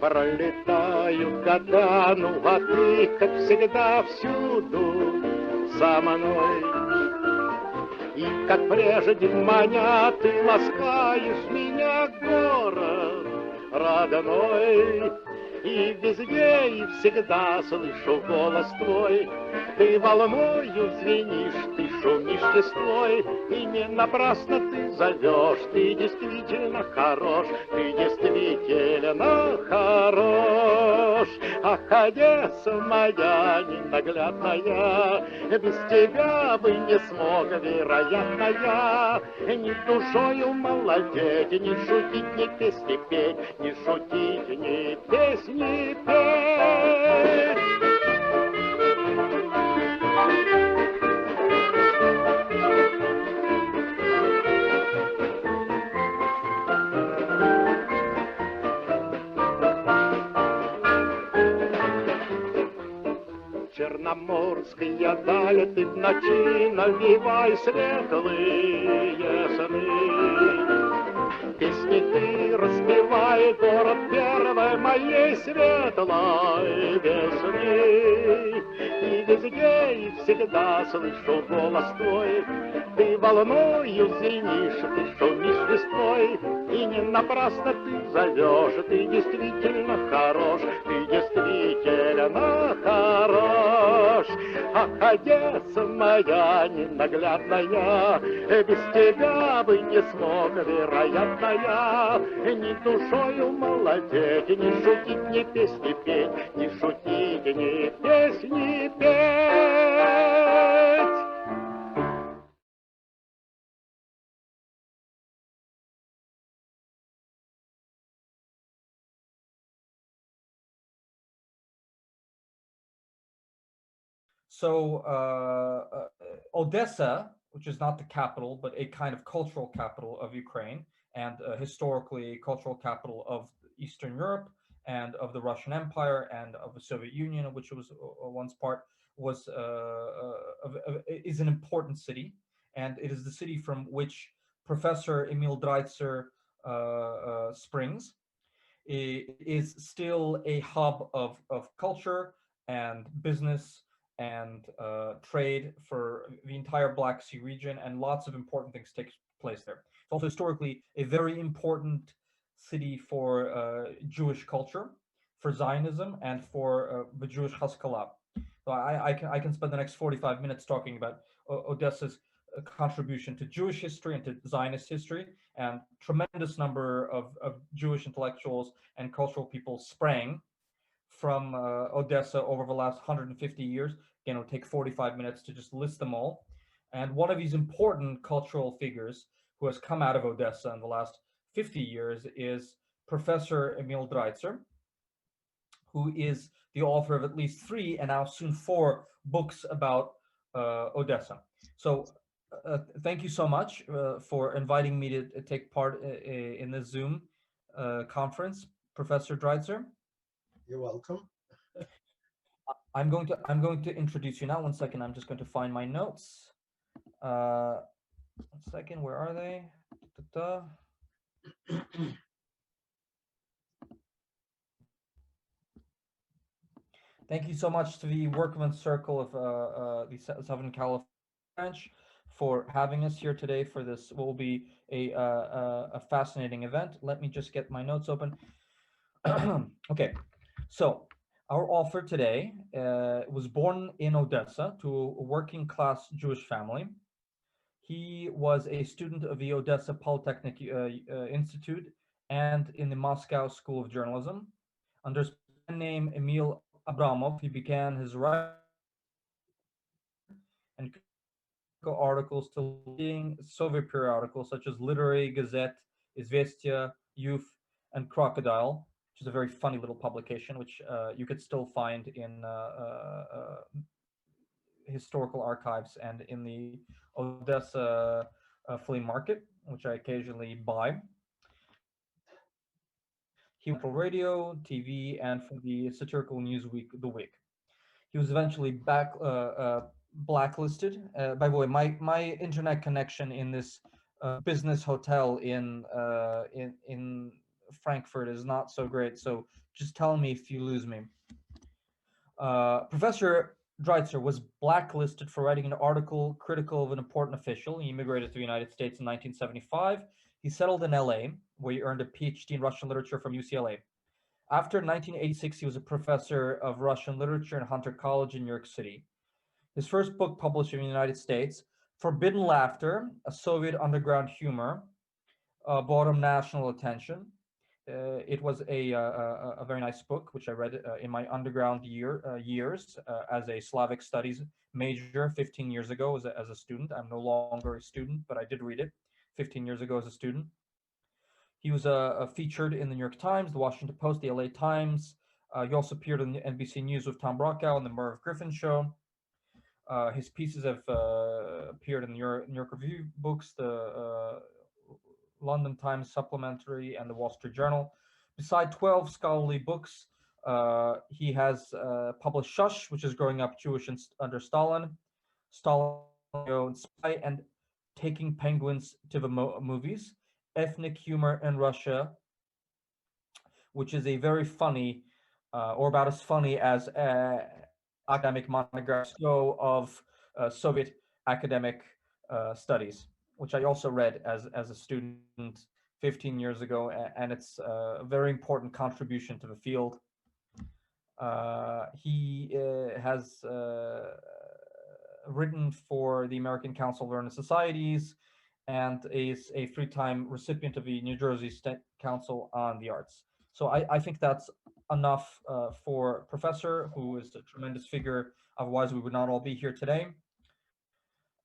Пролетают года, ну а ты, как всегда, всюду со мной. И как прежде маня, ты ласкаешь меня, город родной. И везде, и всегда слышу голос твой. Ты волною звенишь, ты шумишь листвой. И не напрасно ты зовешь, ты действительно хорош, ты действительно хорош. Ах, Одесса моя ненаглядная, без тебя бы не смог, вероятно, я ни душою молодеть, ни шутить, ни песни петь, ни шутить, ни песни петь. Черноморская даль, ты в ночи навевай светлые сны. Песни ты распевай, город первой моей светлой весны. И везде, и всегда слышу голос твой. Ты волною звенишь, ты шумишь листвой. И не напрасно ты зовешь, ты действительно хорош, ты действительно хорош. Ах, Одесса моя ненаглядная, без тебя бы не смог, вероятно, я ни душою молодеть, ни шутить, ни песни петь, ни шутить, ни песни петь. So Odessa, which is not the capital, but a kind of cultural capital of Ukraine, and historically cultural capital of Eastern Europe and of the Russian Empire and of the Soviet Union, of which it was once part, was is an important city, and it is the city from which Professor Emil Draitser springs. It is still a hub of culture and business and trade for the entire Black Sea region, and lots of important things take place there. It's also historically a very important city for Jewish culture, for Zionism, and for the Jewish Haskalah. So I can spend the next 45 minutes talking about Odessa's contribution to Jewish history and to Zionist history, and tremendous number of Jewish intellectuals and cultural people sprang from Odessa over the last 150 years. Again, it'll take 45 minutes to just list them all. And one of these important cultural figures who has come out of Odessa in the last 50 years is Professor Emil Draitser, who is the author of at least 3 and now soon 4 books about Odessa. So thank you so much for inviting me to take part in this Zoom conference, Professor Dreitzer. You're welcome. I'm going to introduce you now. 1 second, I'm just going to find my notes. 1 second, where are they? Thank you so much to the Workmen's Circle of the Southern California branch for having us here today for this what will be a fascinating event. Let me just get my notes open. Okay, so our author today was born in Odessa to a working class Jewish family. He was a student of the Odessa Polytechnic Institute and in the Moscow School of Journalism. Under his pen name Emil Abramov, he began his writing and articles to leading Soviet periodicals such as Literary Gazette, Izvestia, Youth, and Crocodile, which is a very funny little publication, which you could still find in historical archives and in the Odessa flea market, which I occasionally buy. He went for radio, TV, and for the satirical newsweek The Week. He was eventually blacklisted. By the way, my internet connection in this business hotel in Frankfurt is not so great, so just tell me if you lose me. Professor Draitser was blacklisted for writing an article critical of an important official. He immigrated to the United States in 1975. He settled in LA, where he earned a PhD in Russian literature from UCLA. After 1986, he was a professor of Russian literature in Hunter College in New York City. His first book published in the United States, Forbidden Laughter, a Soviet underground humor, brought him national attention. It was a very nice book, which I read in my underground years as a Slavic studies major 15 years ago as a student. I'm no longer a student, but I did read it 15 years ago as a student. He was featured in the New York Times, the Washington Post, the LA Times. He also appeared on the NBC News with Tom Brokaw on the Merv Griffin Show. His pieces have appeared in the New York Review books, the London Times Supplementary, and the Wall Street Journal. Beside 12 scholarly books, he has published Shush, which is Growing Up Jewish Under Stalin, Stalin and Spy, and Taking Penguins to the Movies, Ethnic Humor in Russia, which is a very funny, or about as funny as academic monograph of Soviet academic studies, which I also read as a student 15 years ago, and it's a very important contribution to the field. He has written for the American Council of Learned Societies and is a three-time recipient of the New Jersey State Council on the Arts. So I think that's enough for Professor, who is a tremendous figure. Otherwise, we would not all be here today.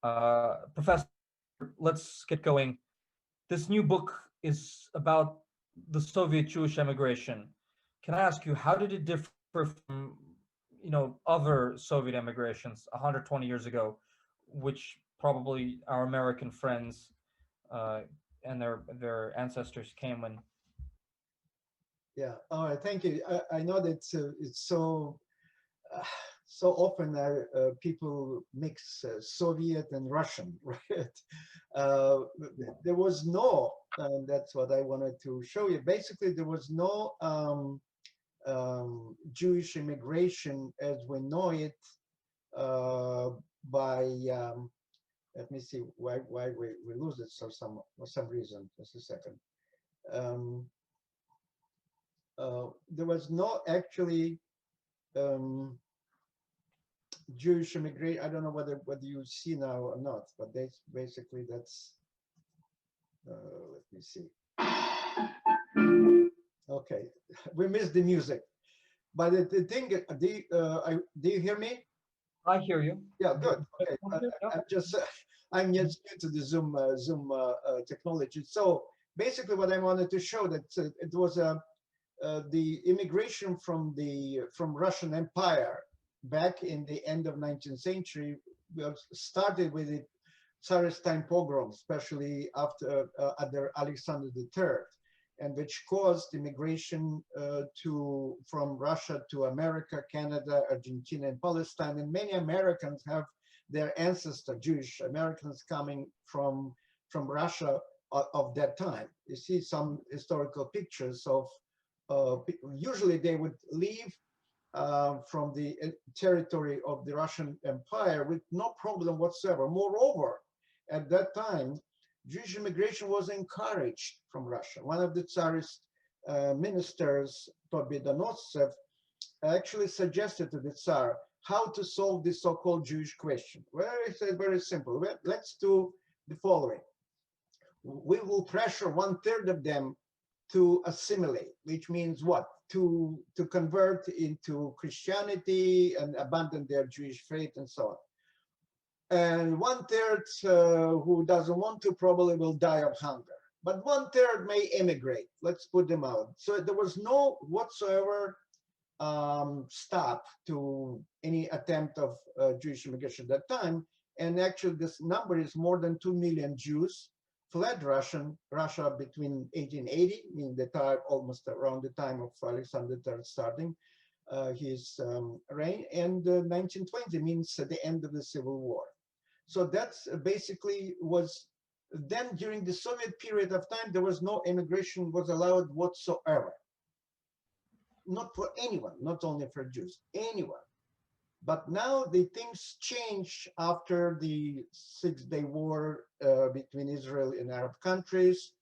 Professor, let's get going. This new book is about the Soviet Jewish emigration. Can I ask you, how did it differ from, other Soviet emigrations 120 years ago, which probably our American friends and their ancestors came when? Yeah. All right. Thank you. I know that it's so often people mix Soviet and Russian, right? There was no, that's what I wanted to show you. Basically, there was no Jewish immigration as we know it by, let me see why we lose it for some reason. Just a second. There was no actually Jewish immigration. I don't know whether you see now or not, but basically that's. Let me see. Okay, we missed the music, but the thing. Do you hear me? I hear you. Yeah, good. Okay, I'm just new to the Zoom technology. So basically, what I wanted to show that it was the immigration from Russian Empire back in the end of 19th century started with the Tsarist time pogroms, especially under Alexander III, and which caused immigration from Russia to America, Canada, Argentina, and Palestine. And many Americans have their ancestors, Jewish Americans, coming from Russia of that time. You see some historical pictures of usually they would leave from the territory of the Russian Empire with no problem whatsoever. Moreover, at that time, Jewish immigration was encouraged from Russia. One of the Tsarist ministers, Pobedonostsev, actually suggested to the Tsar how to solve the so-called Jewish question. Well, he said very simple. Well, let's do the following. We will pressure 1/3 of them to assimilate, which means what? To convert into Christianity and abandon their Jewish faith and so on. And 1/3 who doesn't want to probably will die of hunger. But 1/3 may immigrate. Let's put them out. So there was no whatsoever stop to any attempt of Jewish immigration at that time. And actually this number is more than 2 million Jews fled Russia between 1880, meaning the time almost around the time of Alexander III starting his reign, and 1920 means the end of the Civil War. So that's basically was Then during the Soviet period of time, there was no immigration was allowed whatsoever. Not for anyone, not only for Jews, anyone. But now the things change after the Six-Day War between Israel and Arab countries.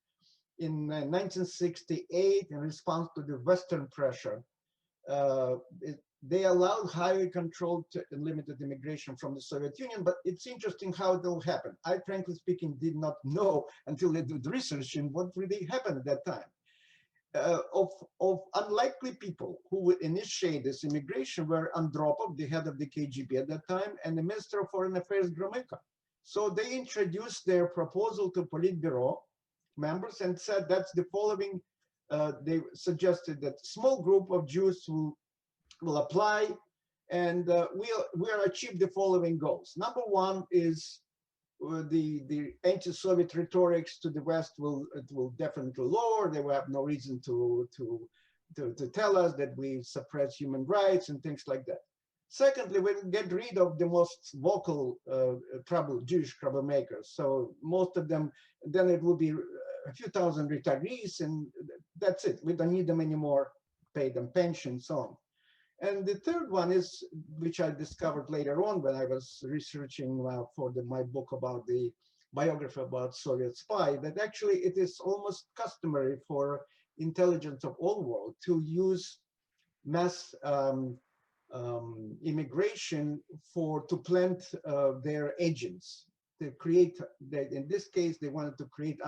In 1968, in response to the Western pressure, they allowed highly controlled and limited immigration from the Soviet Union, but it's interesting how it all happened. I, frankly speaking, did not know until I did research in what really happened at that time. Of unlikely people who would initiate this immigration were Andropov, the head of the KGB at that time, and the Minister of Foreign Affairs, Gromyko. So they introduced their proposal to Politburo members and said that's the following. They suggested that small group of Jews will apply, and we'll achieve the following goals. Number one is the anti-Soviet rhetorics to the West will definitely lower. They will have no reason to tell us that we suppress human rights and things like that. Secondly, we'll get rid of the most vocal Jewish troublemakers. So most of them, then it will be a few thousand retirees, and that's it. We don't need them anymore, pay them pensions, so on. And the third one is, which I discovered later on when I was researching for my book about the biography about Soviet spy, that actually it is almost customary for intelligence of all world to use mass immigration to plant their agents, to create, in this case, they wanted to create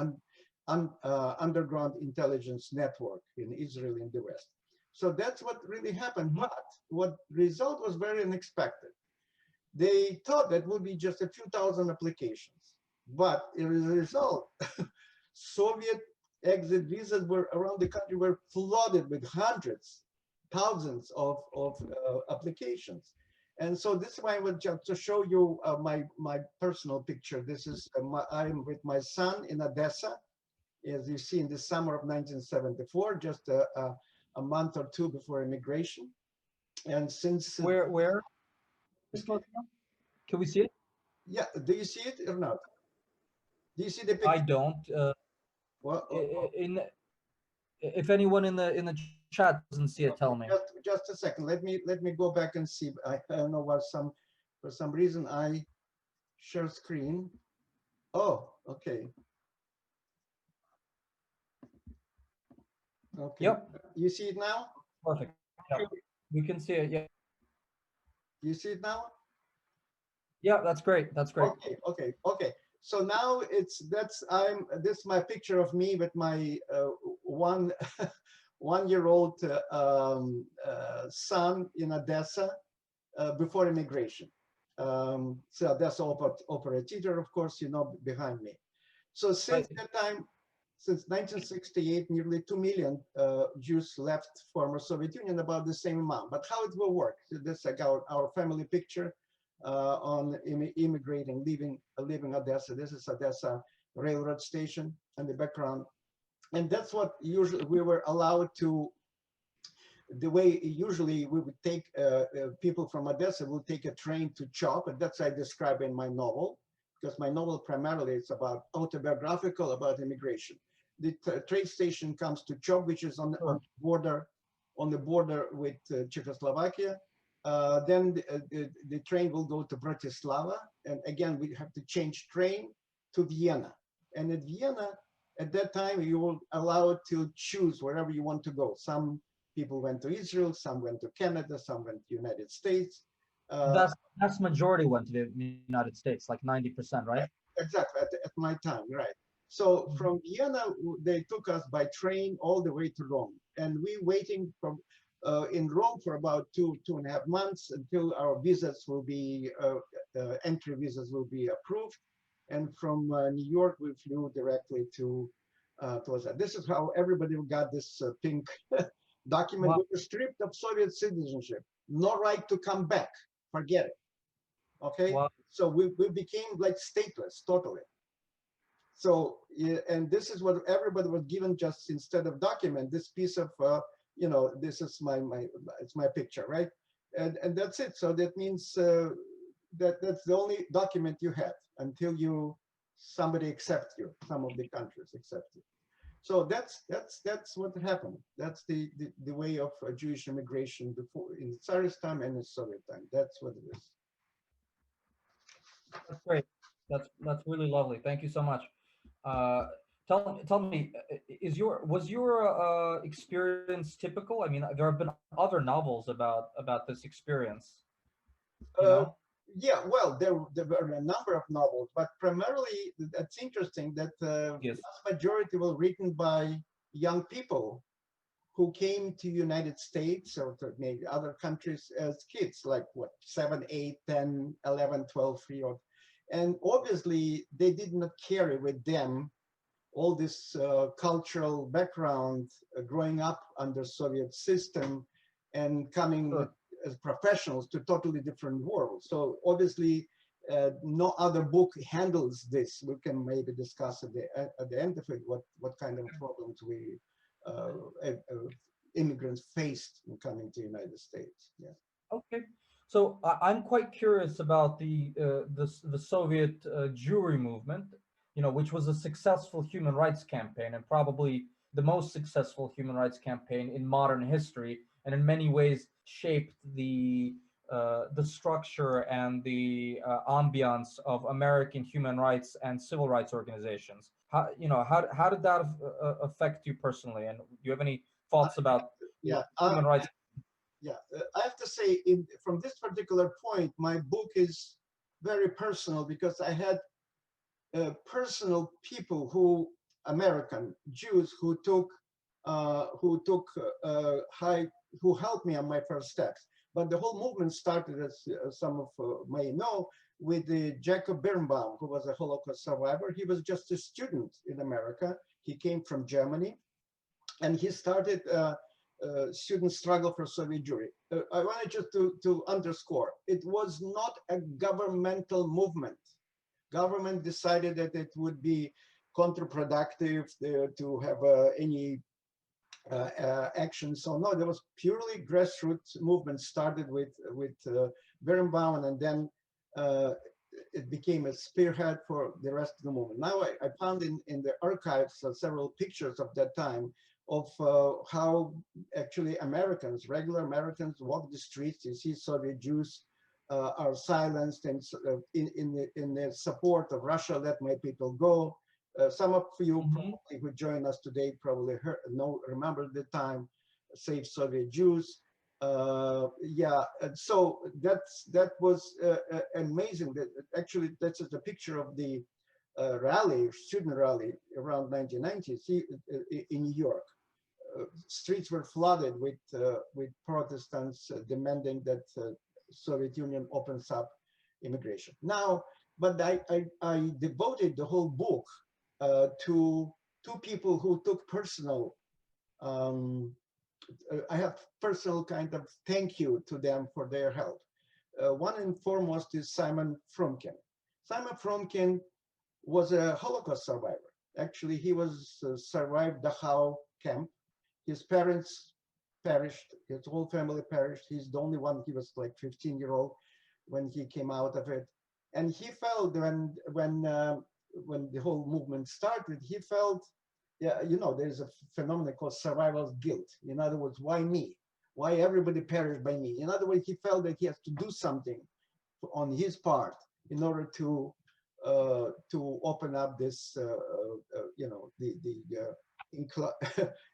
underground intelligence network in Israel and the West. So that's what really happened. But what result was very unexpected. They thought that would be just a few thousand applications. But as a result, Soviet exit visas were around the country were flooded with hundreds, thousands of applications. And so this is why I would just to show you my personal picture. This is I'm with my son in Odessa, as you see in the summer of 1974, just a month or two before immigration. And since where can we see it? Yeah, do you see it or not? Do you see the picture? I don't. Well, if anyone in the chat doesn't see it, tell me. Just a second. Let me go back and see. I don't know what for some reason I share screen. Oh, okay. Okay. Yep. You see it now? Perfect. Yep. We can see it. Yeah. You see it now? Yeah, that's great. That's great. Okay. So now this is my picture of me with my 1-year-old son in Odessa before immigration. So Odessa Opera Theater, of course, behind me. So since that time, since 1968, nearly 2 million Jews left former Soviet Union, about the same amount. But how it will work? So this is like our family picture on immigrating, leaving Odessa. This is Odessa railroad station in the background. And that's what usually we were allowed to, the way usually we would take people from Odessa will take a train to Chop, and that's I describe in my novel, because my novel primarily is about autobiographical, about immigration. The train station comes to Chop, which is on the border with Czechoslovakia. Then the train will go to Bratislava, and again we have to change train to Vienna. And at Vienna, at that time, you were allowed to choose wherever you want to go. Some people went to Israel, some went to Canada, some went to United States. That's majority went to the United States, like 90%, right? Exactly, at my time, right. So from Vienna, they took us by train all the way to Rome. And we waiting in Rome for about 2.5 months until our visas will be, entry visas will be approved. And from New York, we flew directly to Odessa. This is how everybody got this pink document. We were stripped of Soviet citizenship. No right to come back. Forget it. Okay? Wow. So we became like stateless, totally. So, and this is what everybody was given just instead of document, this piece of, this is it's my picture, right? And that's it. So that means that's the only document you have until you somebody accept you, some of the countries accept you. So that's what happened. That's the way of Jewish immigration before in Tsarist time and in Soviet time. That's what it is. That's great. That's really lovely. Thank you so much. Uh, tell me, was your experience typical? I mean, there have been other novels about this experience. You Uh, know? yeah, well, there were a number of novels, but primarily that's interesting that Yes. vast majority were written by young people who came to United States or to maybe other countries as kids, like what, 7, 8, 10, 11, 12 year old. And obviously they did not carry with them all this cultural background growing up under Soviet system and coming Sure. as professionals to totally different worlds. So obviously no other book handles this. We can maybe discuss at the end of it what kind of problems we immigrants faced in coming to the United States. Yeah. Okay. So I'm quite curious about the Soviet Jewry movement, which was a successful human rights campaign and probably the most successful human rights campaign in modern history, and in many ways shaped the structure and the ambiance of American human rights and civil rights organizations. How did that affect you personally? And do you have any thoughts about Yeah. human rights? Yeah, I have to say, from this particular point, my book is very personal because I had personal people American Jews who helped me on my first steps. But the whole movement started, as some of may know, with the Jacob Birnbaum, who was a Holocaust survivor. He was just a student in America. He came from Germany, and he started student struggle for Soviet Jewry. I wanted just to underscore, it was not a governmental movement. Government decided that it would be counterproductive to have any action. So no, there was purely grassroots movement started with Birnbaum, and then it became a spearhead for the rest of the movement. Now I found in the archives several pictures of that time of how actually Americans, regular Americans, walk the streets. You see Soviet Jews are silenced, and in the support of Russia, let my people go. Some of you probably who join us today probably remember the time, Save Soviet Jews. Yeah, and so that was amazing. That actually that's just a picture of the student rally around 1990 in New York. Streets were flooded with Protestants demanding that Soviet Union opens up immigration. Now, but I devoted the whole book to two people who took personal. I have personal kind of thank you to them for their help. One and foremost is Simon Frumkin. Simon Frumkin was a Holocaust survivor. Actually, he was survived Dachau camp. His parents perished, his whole family perished. He's the only one, he was like 15-year-old when he came out of it. And he felt when the whole movement started, he felt, yeah, there's a phenomenon called survival guilt. In other words, why me? Why everybody perished by me? In other words, he felt that he has to do something on his part in order to open up this,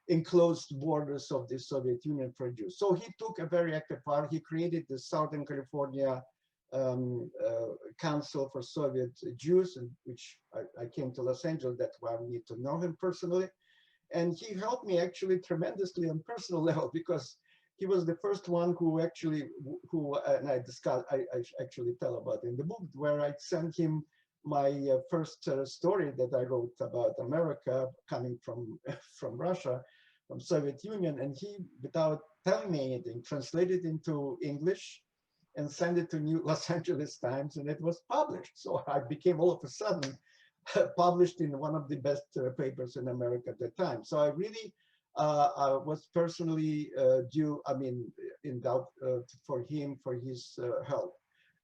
enclosed borders of the Soviet Union for Jews. So he took a very active part. He created the Southern California Council for Soviet Jews, in which I came to Los Angeles. That's why I need to know him personally. And he helped me actually tremendously on personal level, because he was the first one who actually, and I actually tell about in the book, where I sent him my first story that I wrote about America coming from Russia, from Soviet Union, and he, without telling me anything, translated into English and sent it to New Los Angeles Times, and it was published. So I became all of a sudden published in one of the best papers in America at the time. So I really was personally in doubt for him, for his help.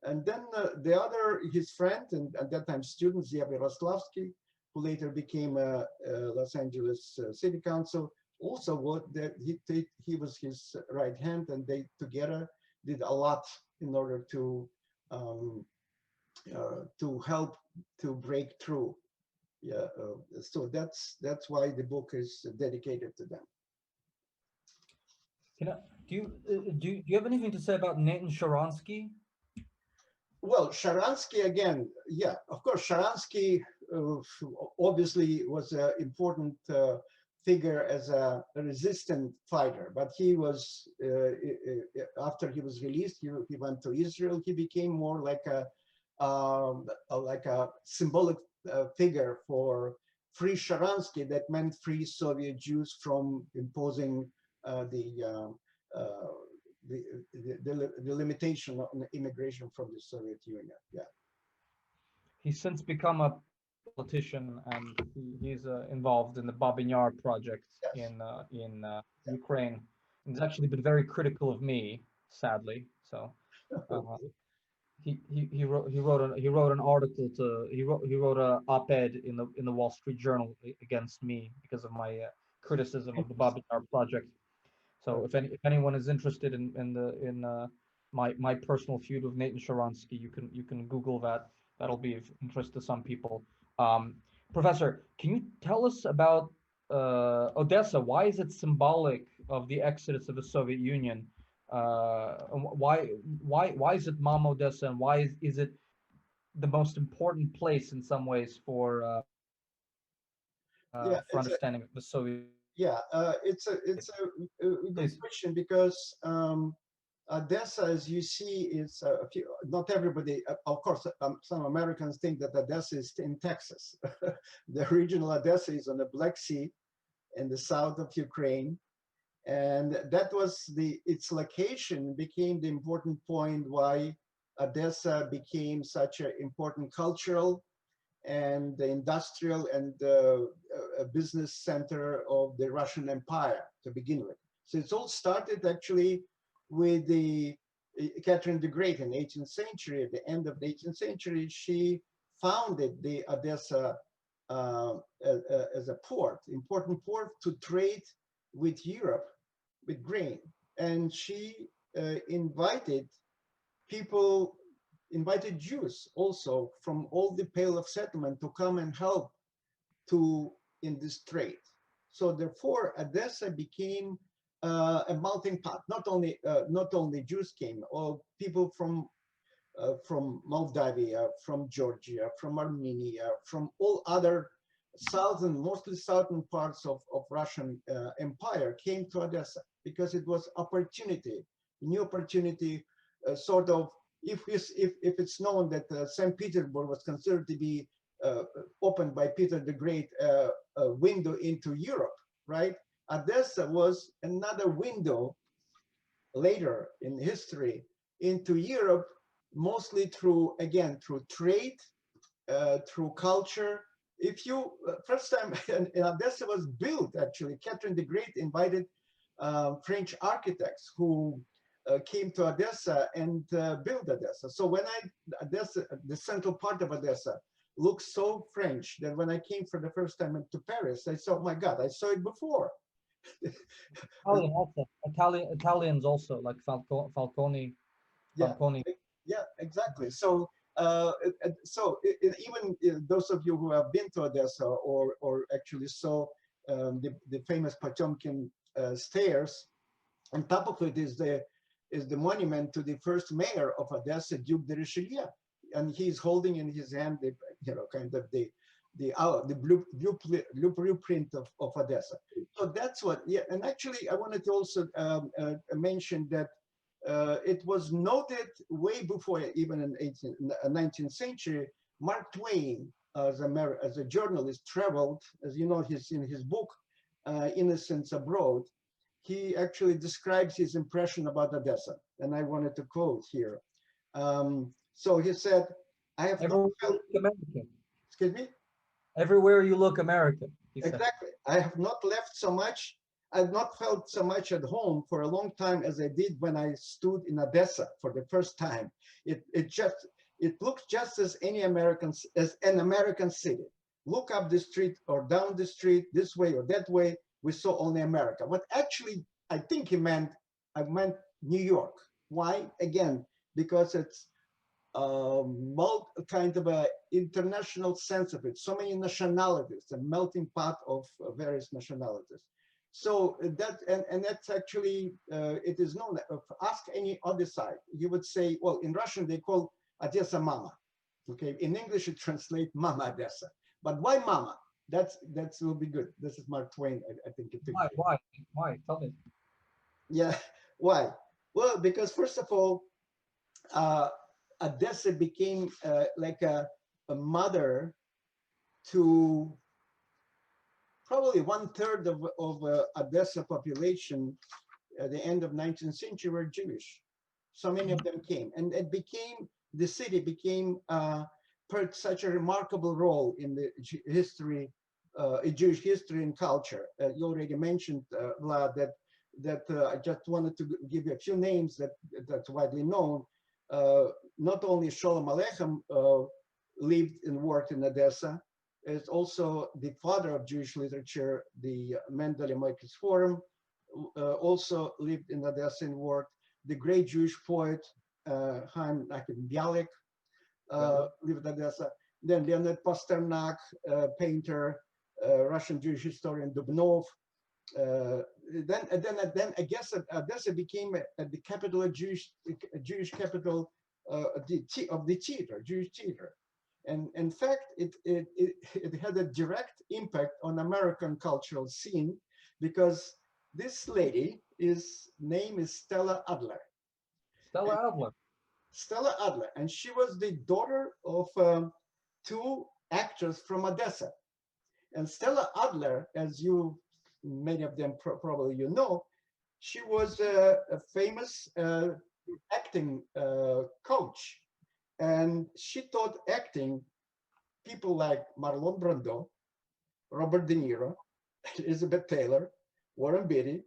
And then the other, his friend, and at that time student, Zev Yaroslavsky, who later became a Los Angeles City Council, also he was his right hand, and they together did a lot in order to help to break through. Yeah, so that's why the book is dedicated to them. Do you have anything to say about Natan Sharansky? Well, Sharansky again, yeah, of course, Sharansky obviously was an important figure as a resistant fighter, but he was after he was released, he went to Israel. He became more like a symbolic figure for free Sharansky. That meant free Soviet Jews from imposing the limitation on immigration from the Soviet Union. Yeah. He's since become a politician, and he's involved in the Babyn Yar project. Yes. in Ukraine. And he's actually been very critical of me, sadly. So he wrote an article he wrote a op-ed in the Wall Street Journal against me because of my criticism of the Babyn Yar project. So if anyone is interested in my personal feud with Natan Sharansky, you can Google that. That'll be of interest to some people. Professor, can you tell us about Odessa? Why is it symbolic of the exodus of the Soviet Union? Why is it Mom Odessa, and why is it the most important place in some ways for understanding the Soviet? Yeah, it's a good question, because Odessa, as you see, is not everybody. Of course, some Americans think that Odessa is in Texas. The original Odessa is on the Black Sea, in the south of Ukraine, and that was its location became the important point why Odessa became such an important cultural and the industrial and a business center of the Russian Empire to begin with. So it's all started actually with the Catherine the Great in the 18th century. At the end of the 18th century, she founded the Odessa as a port, important port to trade with Europe, with grain. And she invited Jews also from all the Pale of Settlement to come and help in this trade. So therefore, Odessa became a melting pot. Not only Jews came, or people from Moldavia, from Georgia, from Armenia, from all other mostly southern parts of Russian Empire came to Odessa, because it was opportunity, new opportunity, sort of. If it's known that St. Petersburg was considered to be opened by Peter the Great, a window into Europe, right? Odessa was another window later in history into Europe, mostly through trade, through culture. If you first time in Odessa was built, actually, Catherine the Great invited French architects who came to Odessa and built Odessa. So when Odessa, the central part of Odessa, looks so French that when I came for the first time to Paris, I saw, oh my God, I saw it before. Italian also. Italians also, like Falcone. Yeah, exactly. So even those of you who have been to Odessa or actually saw the famous Potemkin stairs, on top of it is the monument to the first mayor of Odessa, Duke de Richelieu, and he's holding in his hand the blueprint of Odessa. So that's what. Yeah, and actually, I wanted to also mention that it was noted way before, even in 19th century. Mark Twain, as a journalist, traveled, as you know, in his book Innocents Abroad. He actually describes his impression about Odessa, and I wanted to quote here. So he said, "I have not felt American. Excuse me. Everywhere you look, American." Exactly. I have not left so much I've not felt so much at home for a long time as I did when I stood in Odessa for the first time. It looks just as as an American city. Look up the street or down the street, this way or that way, we saw only America. What actually I think I meant New York. Why? Again, because it's kind of a international sense of it. So many nationalities, a melting pot of various nationalities. So and that's actually it is known. Ask any other side, you would say, well, in Russian they call Odessa Mama. Okay, in English it translates Mama Odessa. But why Mama? That will be good. This is Mark Twain, I think. Why? Tell me. Yeah, why? Well, because first of all, Odessa became like a mother to probably 1/3 of Odessa population at the end of 19th century were Jewish. So many of them came, and the city became played such a remarkable role in the history, Jewish history and culture. You already mentioned, Vlad, that I just wanted to give you a few names that's widely known. Not only Sholem Aleichem lived and worked in Odessa, is also the father of Jewish literature, the Mendele Moikis Forum, also lived in Odessa and worked. The great Jewish poet, Chaim Bialik, lived in Odessa. Then Leonid Pasternak, painter, Russian Jewish historian Dubnov. Then I guess Odessa became the capital of Jewish capital of the theater, Jewish theater. And in fact, it had a direct impact on American cultural scene because this lady, name is Stella Adler. Stella Adler, and she was the daughter of two actors from Odessa. And Stella Adler, as many of them probably you know, she was a famous acting coach. And she taught acting people like Marlon Brando, Robert De Niro, Elizabeth Taylor, Warren Beatty,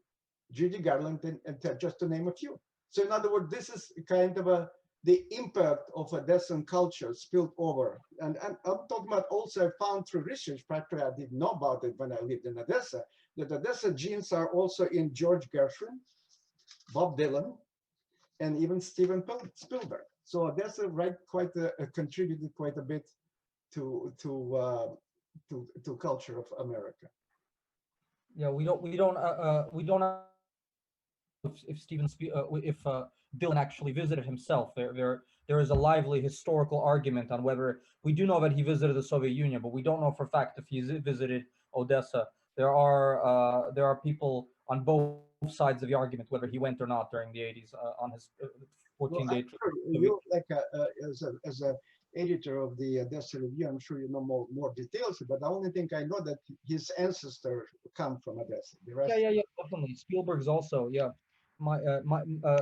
Judy Garland, and just to name a few. So in other words, this is kind of the impact of Odessan culture spilled over. And I'm talking about also I found through research, practically I didn't know about it when I lived in Odessa, that Odessa genes are also in George Gershwin, Bob Dylan, and even Steven Spielberg. So Odessa contributed quite a bit to culture of America. Yeah, we don't know if Dylan actually visited himself. There is a lively historical argument on whether we do know that he visited the Soviet Union, but we don't know for a fact if he visited Odessa. There are people on both sides of the argument whether he went or not during the 80s on his 14-day trip. Sure you, like as a editor of the Odessa Review, I'm sure you know more details, but the only thing I know that his ancestors come from Odessa. The rest Yeah, definitely. Spielberg's also, yeah.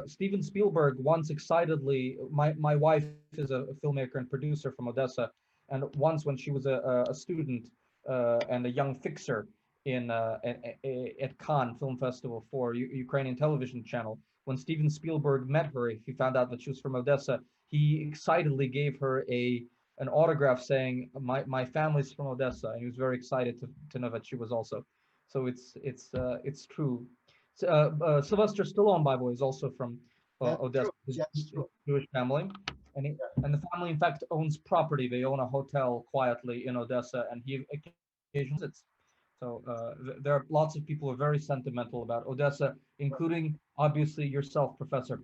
Steven Spielberg once excitedly, my wife is a filmmaker and producer from Odessa, and once when she was a student and a young fixer at Cannes Film Festival for Ukrainian television channel, when Steven Spielberg met her, he found out that she was from Odessa, he excitedly gave her an autograph saying, my family's from Odessa, and he was very excited to know that she was also. So it's true. Sylvester Stallone, by the way, is also from Odessa. His Jewish family, and the family, in fact, owns property. They own a hotel quietly in Odessa, and he occasionally visits. So there are lots of people who are very sentimental about Odessa, including obviously yourself, Professor.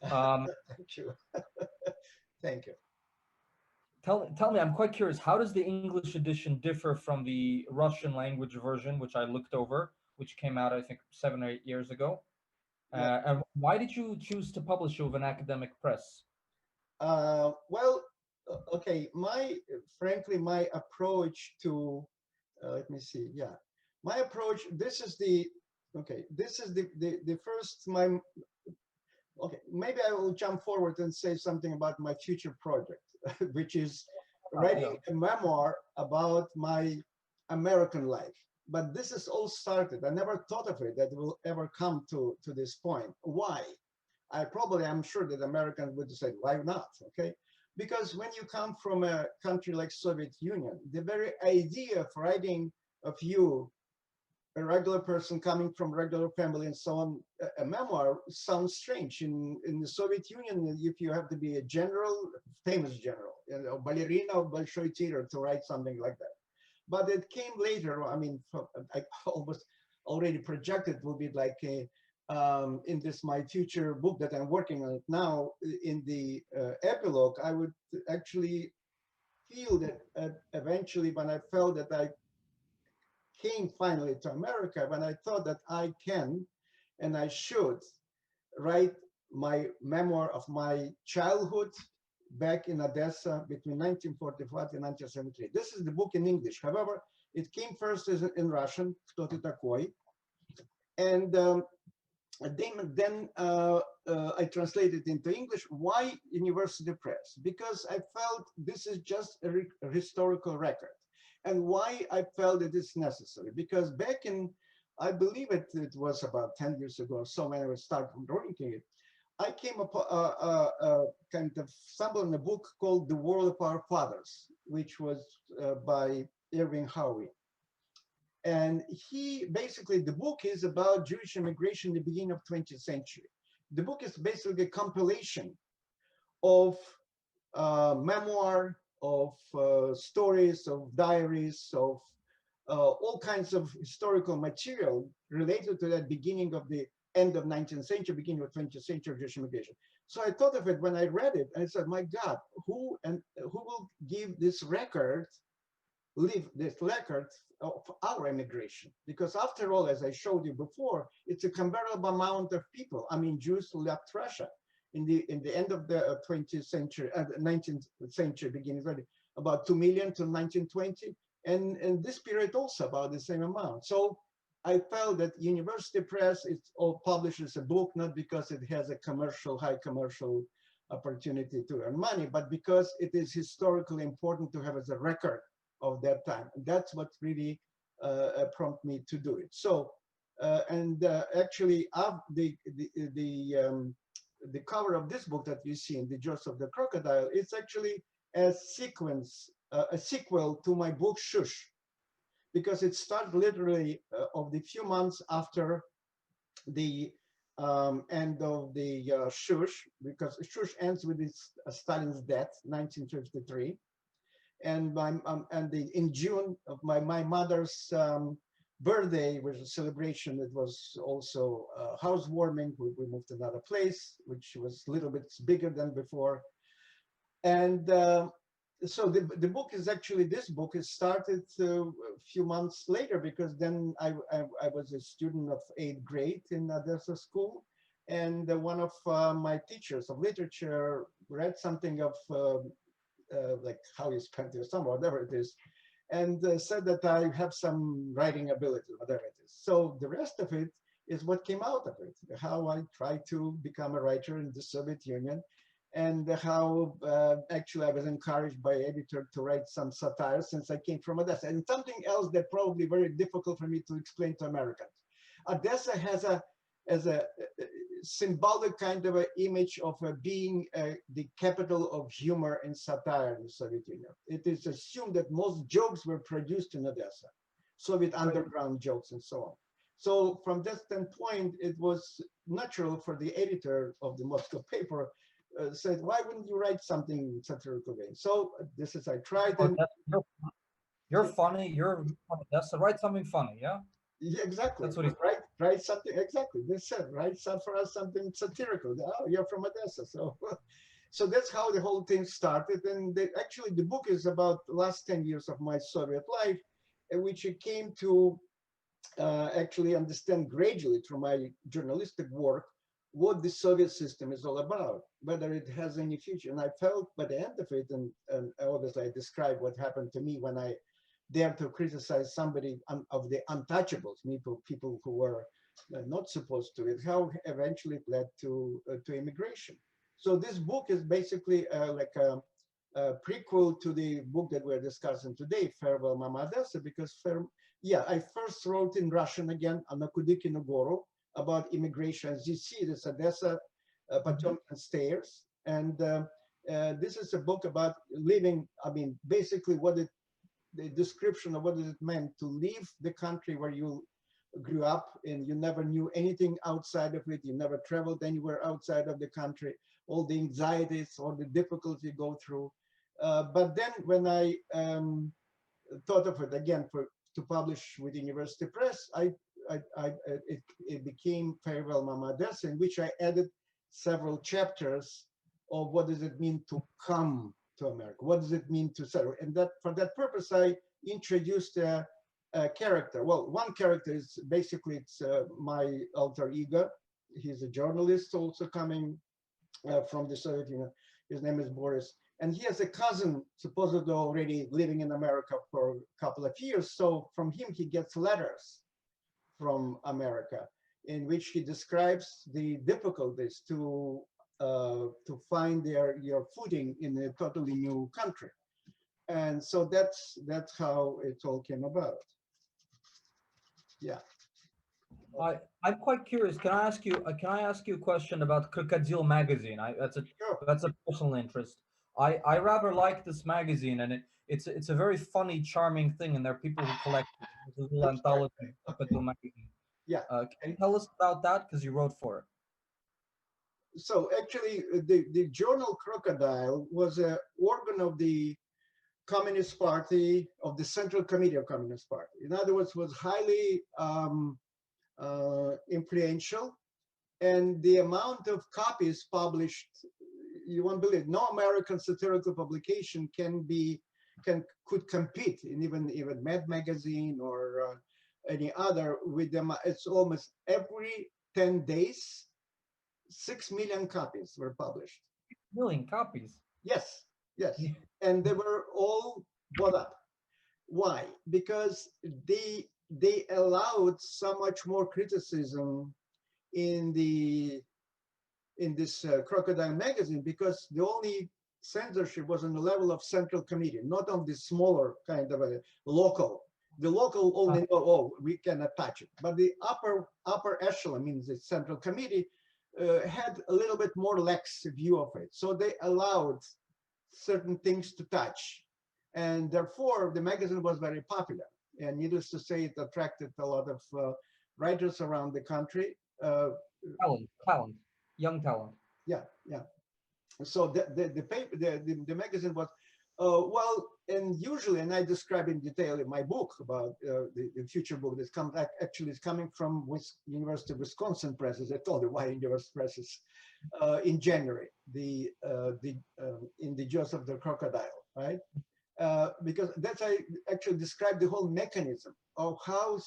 Thank you. Thank you. Tell me, I'm quite curious. How does the English edition differ from the Russian language version, which I looked over, which came out, I think, 7 or 8 years ago? And why did you choose to publish with an academic press? Well, okay. Frankly, my approach to let me see. Yeah, my approach. This is the first Okay, maybe I will jump forward and say something about my future project, which is writing a memoir about my American life. But this is all started. I never thought of it that it will ever come to this point. Why? I'm sure that Americans would say, why not? Okay, because when you come from a country like Soviet Union, the very idea of writing of you, a regular person coming from regular family and so on, a memoir sounds strange. In the Soviet Union, if you have to be a general, famous general, you know, ballerina of Bolshoi theater to write something like that. But it came later. I mean, I almost already projected will be like a, in this my future book that I'm working on it now, in the epilogue, I would actually feel that eventually when I felt that I came finally to America, when I thought that I can and I should write my memoir of my childhood back in Odessa between 1945 and 1973. This is the book in English. However, it came first in Russian, «Кто ты такой?», and then I translated into English. Why University Press? Because I felt this is just a historical record. And why I felt it is necessary? Because back in, I believe it was about 10 years ago or so, when I started reading it, I came upon kind of stumbled on a book called The World of Our Fathers, which was by Irving Howe. And he basically, the book is about Jewish immigration in the beginning of 20th century. The book is basically a compilation of memoir, of stories, of diaries, of all kinds of historical material related to that beginning of the end of 19th century, beginning of 20th century Jewish immigration. So I thought of it when I read it, and I said, my God, who will give this record, leave this record of our immigration? Because after all, as I showed you before, it's a comparable amount of people. I mean, Jews left Russia in the end of the 20th century, 19th century, beginning about 2 million to 1920, and this period also about the same amount. So I felt that University Press, it all publishes a book not because it has a high commercial opportunity to earn money, but because it is historically important to have as a record of that time. And that's what really prompted me to do it. So, actually, the cover of this book that you see in The Jaws of the Crocodile, it's actually a sequel to my book Shush, because it started literally of the few months after the end of the Shush, because Shush ends with Stalin's death, 1953. And in June of my mother's birthday was a celebration. It was also housewarming. We moved to another place, which was a little bit bigger than before. And so the book is actually, this book is started a few months later, because then I was a student of 8th grade in Odessa school. And one of my teachers of literature read something of like How You Spent Your Summer, whatever it is, and said that I have some writing ability, whatever it is. So the rest of it is what came out of it, how I tried to become a writer in the Soviet Union, and how actually I was encouraged by editor to write some satire since I came from Odessa. And something else that probably very difficult for me to explain to Americans. Odessa has a symbolic kind of an image of being the capital of humor and satire in the Soviet Union. It is assumed that most jokes were produced in Odessa, Soviet underground jokes and so on. So from that standpoint, it was natural for the editor of the Moscow paper said, why wouldn't you write something satirical vein? So this is, I tried. And you're funny, you're from Odessa, write something funny, yeah? Yeah, exactly. That's what he's write something, exactly. They said, write for us something satirical. Oh, you're from Odessa. So, so that's how the whole thing started. And actually, the book is about the last 10 years of my Soviet life, in which I came to actually understand gradually through my journalistic work what the Soviet system is all about, whether it has any future. And I felt by the end of it, and obviously I described what happened to me when I dare to criticize somebody of the untouchables, people who were not supposed to, it, how eventually it led to immigration. So this book is basically like a prequel to the book that we're discussing today, Farewell Mama Odessa, because Yeah, I first wrote in Russian again on the Kudykino Goru about immigration. As you see, this Odessa, Potemkin Stairs. And this is a book about living, I mean, basically the description of what it meant to leave the country where you grew up and you never knew anything outside of it. You never traveled anywhere outside of the country, all the anxieties, all the difficulties you go through. But then when I thought of it again to publish with University Press, it became Farewell Mama Odessa, in which I added several chapters of what does it mean to come to America, what does it mean to settle, and that for that purpose I introduced a character. Well, one character is basically it's my alter ego. He's a journalist also coming from the Soviet Union. His name is Boris. And he has a cousin supposedly already living in America for a couple of years. So from him, he gets letters from America in which he describes the difficulties to find your footing in a totally new country. And so that's how it all came about. Yeah. I'm quite curious. Can I ask you a question about Crocodile Magazine? That's a personal interest. I rather like this magazine, and it's a very funny, charming thing, and there are people who collect it. It's a little anthology, Crocodile Magazine. Yeah. Can you tell us about that? Because you wrote for it. So actually, the journal Crocodile was an organ of the Communist Party, of the Central Committee of Communist Party. In other words, was highly influential, and the amount of copies published, you won't believe, no American satirical publication could compete in even Mad Magazine or any other with them. It's almost every 10 days 6 million copies were published. 6 million copies? Yes, yes. And they were all bought up. Why? Because they allowed so much more criticism in this Crocodile Magazine, because the only censorship was on the level of Central Committee, not on the smaller kind of a local. The local only know, oh, we cannot touch it. But the upper echelon, means the Central Committee, had a little bit more lax view of it. So they allowed certain things to touch. And therefore, the magazine was very popular. And needless to say, it attracted a lot of writers around the country. Talent, young talent. Yeah, yeah. So the magazine was, well, and usually, and I describe in detail in my book about the future book that's actually is coming from University of Wisconsin Presses. I told you why University Presses in January, in the Jaws of the Crocodile, right? Because that's I actually described the whole mechanism of how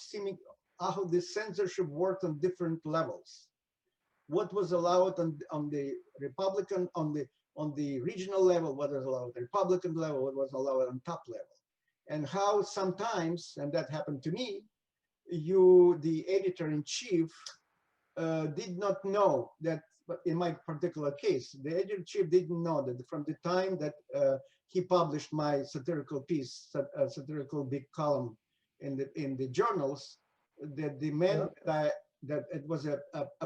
the censorship worked on different levels. What was allowed on the Republican, on the regional level, what was allowed at the Republican level, what was allowed on top level. And how sometimes, and that happened to me, the editor-in-chief did not know that, but in my particular case, the editor-in-chief didn't know that from the time that he published my satirical piece, satirical big column in the journals, that the man that it was a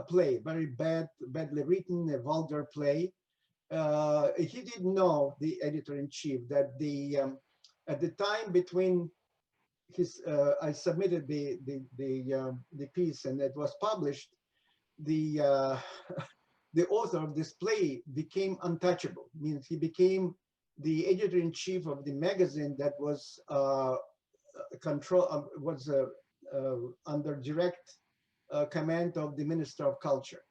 play, very badly written, a vulgar play. He didn't know, the editor-in-chief, that at the time between I submitted the piece and it was published, the author of this play became untouchable. Means he became the editor-in-chief of the magazine that was under direct command of the Minister of Culture,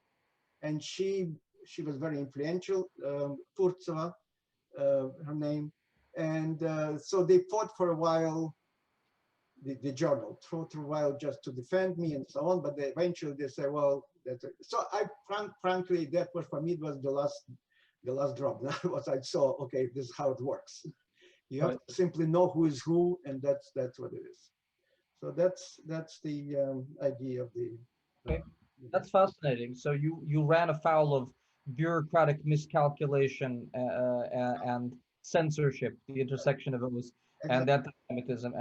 and she was very influential, Furtsova, her name, and so they fought for a while. The journal fought for a while just to defend me and so on, but eventually they say, well, so frankly, that was for me, it was the last drop. That was, I saw, okay, this is how it works. You have to simply know who is who, and that's what it is. So that's the idea of the. Okay, that's fascinating. So you ran afoul of bureaucratic miscalculation and censorship, the intersection of those. and exactly. anti-Semitism,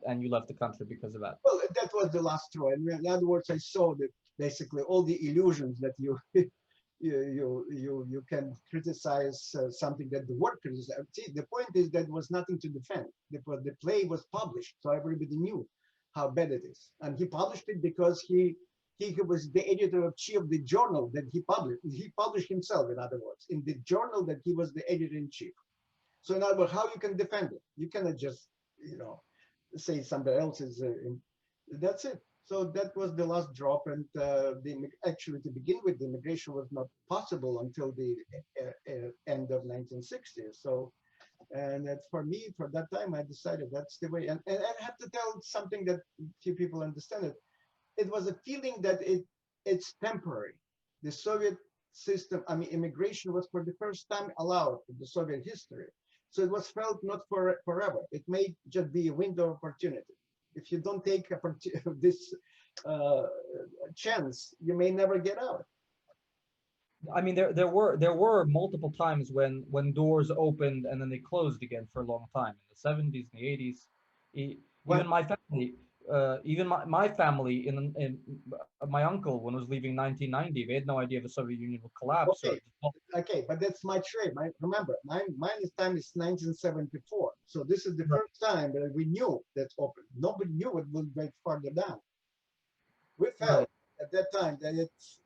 and you left the country because of that. Well, that was the last straw. And in other words, I saw that basically all the illusions that you you can criticize something that the workers. See, the point is that was nothing to defend. The play was published, so everybody knew how bad it is, and he published it because he was the editor-in-chief of the journal that he published. He published himself, in other words, in the journal that he was the editor-in-chief. So in other words, how you can defend it? You cannot just, say somebody else is. That's it. So that was the last drop, and actually, to begin with, the immigration was not possible until the end of 1960s. So, and that for me, for that time, I decided that's the way. And I have to tell something that few people understand it. It was a feeling that it's temporary. The Soviet system, I mean, immigration was for the first time allowed in the Soviet history. So it was felt not for forever. It may just be a window of opportunity. If you don't take this chance, you may never get out. I mean, there were multiple times when doors opened and then they closed again for a long time in the 70s and the 80s. When, Even my family, my family in my uncle when was leaving 1990, they had no idea the Soviet Union would collapse or okay, okay, but that's my trade. Remember, mine time is 1974. So this is the Right. first time that we knew that's open. Nobody knew it would break further down. We Right. felt at that time that it's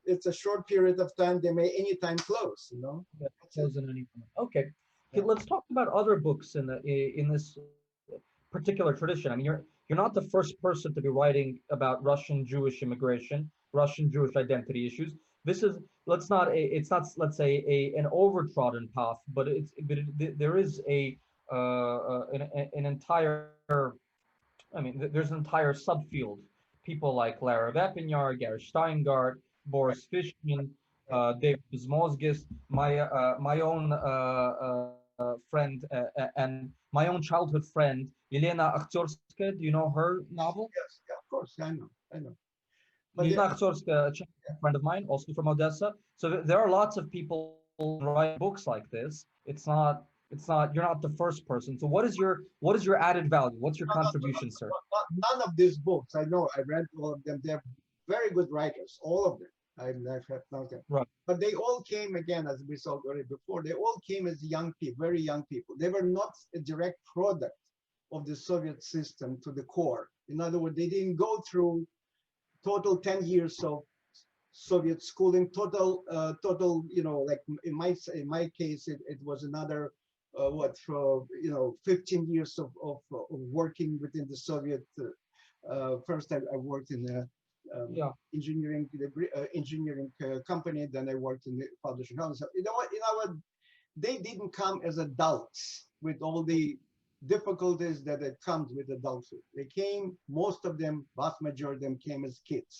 it's a short period of time. They may anytime close. Yeah, That's it. close in any moment. Okay. Okay, Yeah. let's talk about other books in this particular tradition. I mean, you're not the first person to be writing about Russian Jewish immigration, Russian Jewish identity issues. This is it's not, let's say, an overtrodden path, but there is an entire, I mean, there's an entire subfield. People like Lara Vepanyar, Gary Steingart, Right. Boris Fishman, Right. David Bezmozgis, my own friend and my own childhood friend, Yelena Akhtorskaya. Do you know her novel? Yes. Yeah, of course. I know. I know. But Yelena Akhtorskaya, a Czech friend of mine, also from Odessa. So there are lots of people writing books like this. You're not the first person. So what is your added value? What's your contribution, sir? none of these books. I know. I read all of them. They're very good writers. All of them. I've had nothing. Right. But they all came again, as we saw already before. They all came as young people, very young people. They were not a direct product of the Soviet system to the core. In other words, they didn't go through total 10 years of Soviet schooling, total, like in my case, it was another, for 15 years of working within the Soviet. First, I worked in a Yeah. engineering company. Then I worked in the publishing house. What? They didn't come as adults with all the difficulties that it comes with adulthood. They came, most of them, vast majority of them came as kids.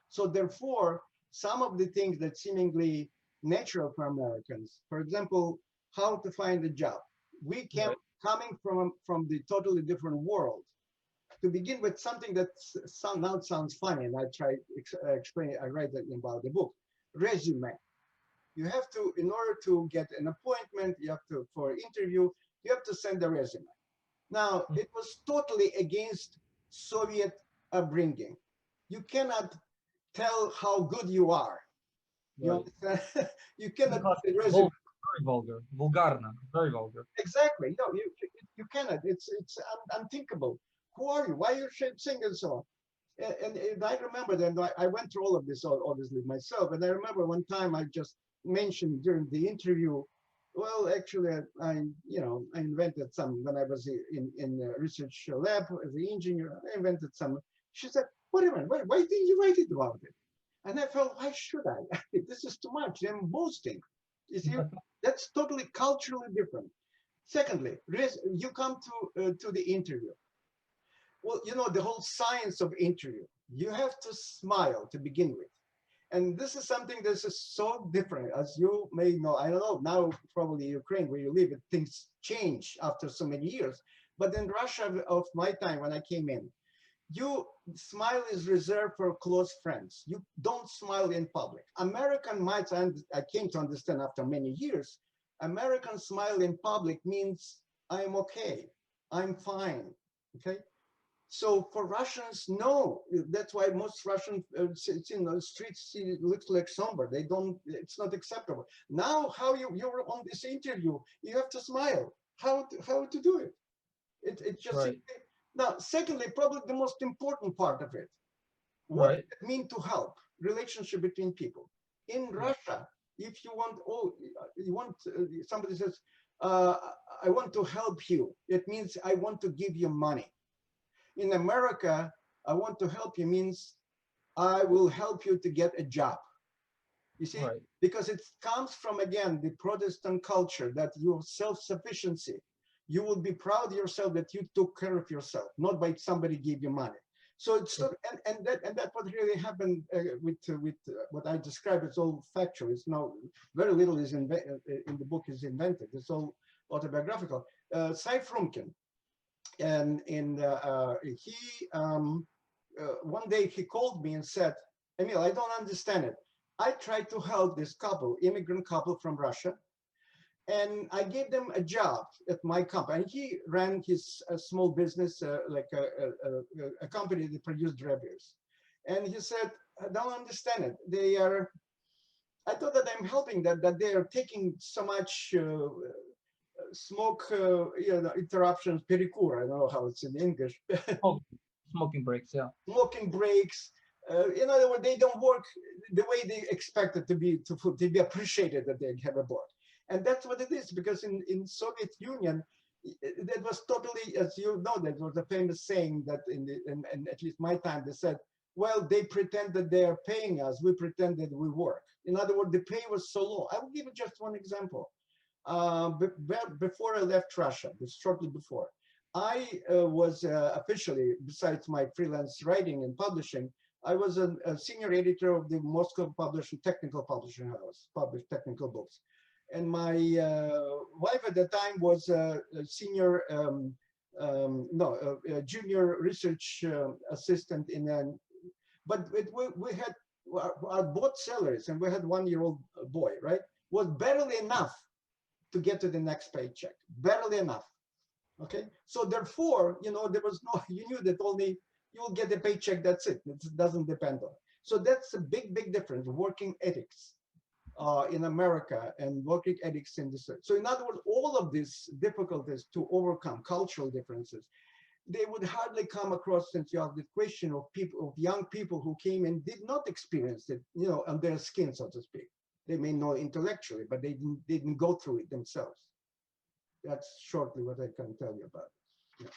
So therefore, some of the things that seemingly natural for Americans, for example, how to find a job. We came Right. coming from the totally different world. To begin with, something that now sounds funny, and I try explain. I write that about the book. Resume. You have to, in order to get an appointment, you have to for interview, you have to send a resume. Now, Mm. it was totally against Soviet upbringing. You cannot tell how good you are. You Right. understand? You cannot Because put a it's resume. very vulgar, vulgarna, very vulgar. Exactly. No, you cannot. It's unthinkable. Who are you? Why are you saying and so on? And I remember then I went through all of this obviously myself. And I remember one time I just mentioned during the interview, well, actually, I invented some when I was in a research lab as an engineer. I invented some. She said, "Wait a minute, why didn't you write it about it?" And I felt, why should I? This is too much. I'm boasting. You see, that's totally culturally different. Secondly, you come to the interview. Well, the whole science of interview. You have to smile to begin with. And this is something that is so different, as you may know. I don't know, now probably Ukraine, where you live, things change after so many years. But in Russia of my time, when I came in, smile is reserved for close friends. You don't smile in public. American might, I came to understand after many years, American smile in public means I'm okay. I'm fine. Okay. So for Russians, no. That's why most Russian streets looks like somber. They don't. It's not acceptable. Now, how you're on this interview, you have to smile. How to do it? It just Right. now. Secondly, probably the most important part of it. What Right. does it mean to help? Relationship between people. In Yeah. Russia, if you want, somebody says, uh, I want to help you. It means I want to give you money. In America, I want to help you means I will help you to get a job. You see, Right. because it comes from, again, the Protestant culture that your self-sufficiency, you will be proud of yourself that you took care of yourself, not by somebody give you money. So it's not, and that what really happened with what I describe. It's all factual. It's no, very little is in the book is invented. It's all autobiographical. Cy Frumkin, and he one day he called me and said, Emil, I don't understand it. I tried to help this couple, immigrant couple from Russia, and I gave them a job at my company. And he ran his small business, like a company that produced reviews. And he said, I don't understand it. I thought that I'm helping them, that they are taking so much smoke, interruptions, pericure. I don't know how it's in English. Oh, smoking breaks. Yeah. Smoking breaks. In other words, they don't work the way they expected to be appreciated that they have a board. And that's what it is, because in Soviet Union, that was totally, as you know, that was a famous saying that in at least my time, they said, well, they pretend that they are paying us, we pretend that we work. In other words, the pay was so low. I will give you just one example. Before I left Russia, shortly before, I was officially, besides my freelance writing and publishing, I was a senior editor of the Moscow technical publishing house, published technical books. And my wife at the time was a senior, junior research assistant but we had our both salaries, and we had 1-year-old boy, right? Was barely enough to get to the next paycheck, barely enough. Okay, so therefore, there was no, you knew that only you will get a paycheck, that's it. It doesn't depend on. So that's a big difference, working ethics in America and working ethics in this. So in other words, all of these difficulties to overcome, cultural differences, they would hardly come across, since you have the question of young people who came and did not experience it, on their skin, so to speak. They may know intellectually, but they didn't go through it themselves. That's shortly what I can tell you about it. Yeah.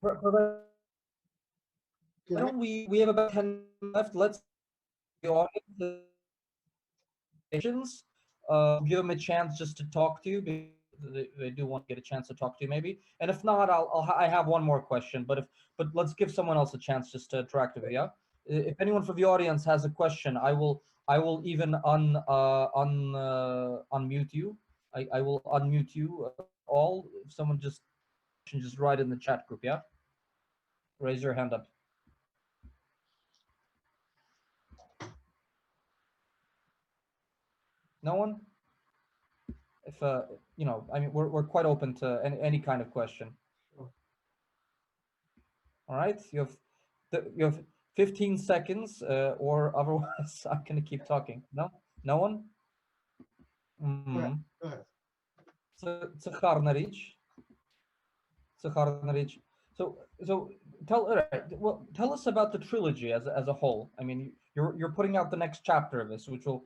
Professor, we have about 10 left. Let's the audience give them a chance just to talk to you, because they do want to get a chance to talk to you, maybe. And if not, I have one more question. But let's give someone else a chance just to interact with you. Yeah? If anyone from the audience has a question, I will even unmute you. I will unmute you all. If someone just write in the chat group. Yeah, raise your hand up. No one? If I mean, we're quite open to any kind of question. All right, you have 15 seconds, or otherwise I'm gonna keep talking. No one. Go ahead. It's a harna rich. So tell us about the trilogy as a whole. I mean, you're putting out the next chapter of this, which will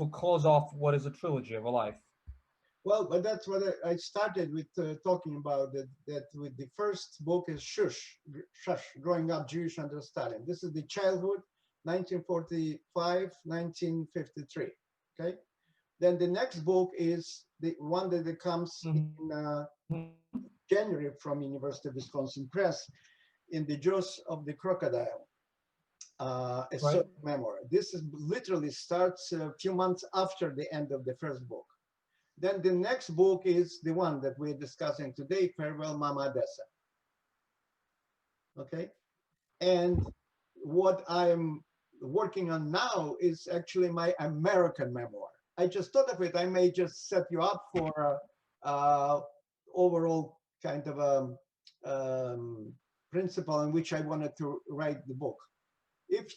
close off what is a trilogy of a life. Well, but that's what I started with talking about, that with the first book is Shush, Growing Up Jewish Under Stalin. This is the childhood, 1945, 1953, okay? Then the next book is the one that comes in January from University of Wisconsin Press, in the Jaws of the Crocodile, a Soviet memoir. This is literally starts a few months after the end of the first book. Then the next book is the one that we're discussing today, Farewell, Mama, Odessa. Okay? And what I'm working on now is actually my American memoir. I just thought of it. I may just set you up for uh, overall kind of principle in which I wanted to write the book. If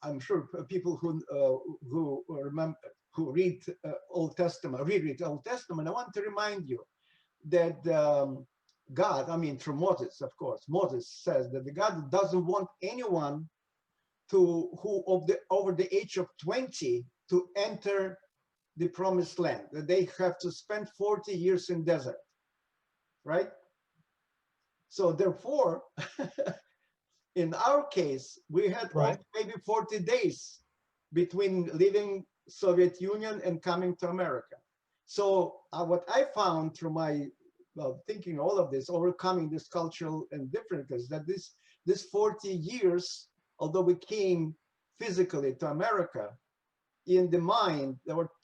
I'm sure people who remember, who read Old Testament, reread Old Testament, I want to remind you that God, I mean through Moses, of course, Moses says that the God doesn't want anyone who over the age of 20 to enter the promised land, that they have to spend 40 years in desert, right? So therefore, in our case, we had Right. maybe 40 days between leaving Soviet Union and coming to America. So what I found through my thinking all of this, overcoming this cultural indifference, that this 40 years, although we came physically to America, in the mind,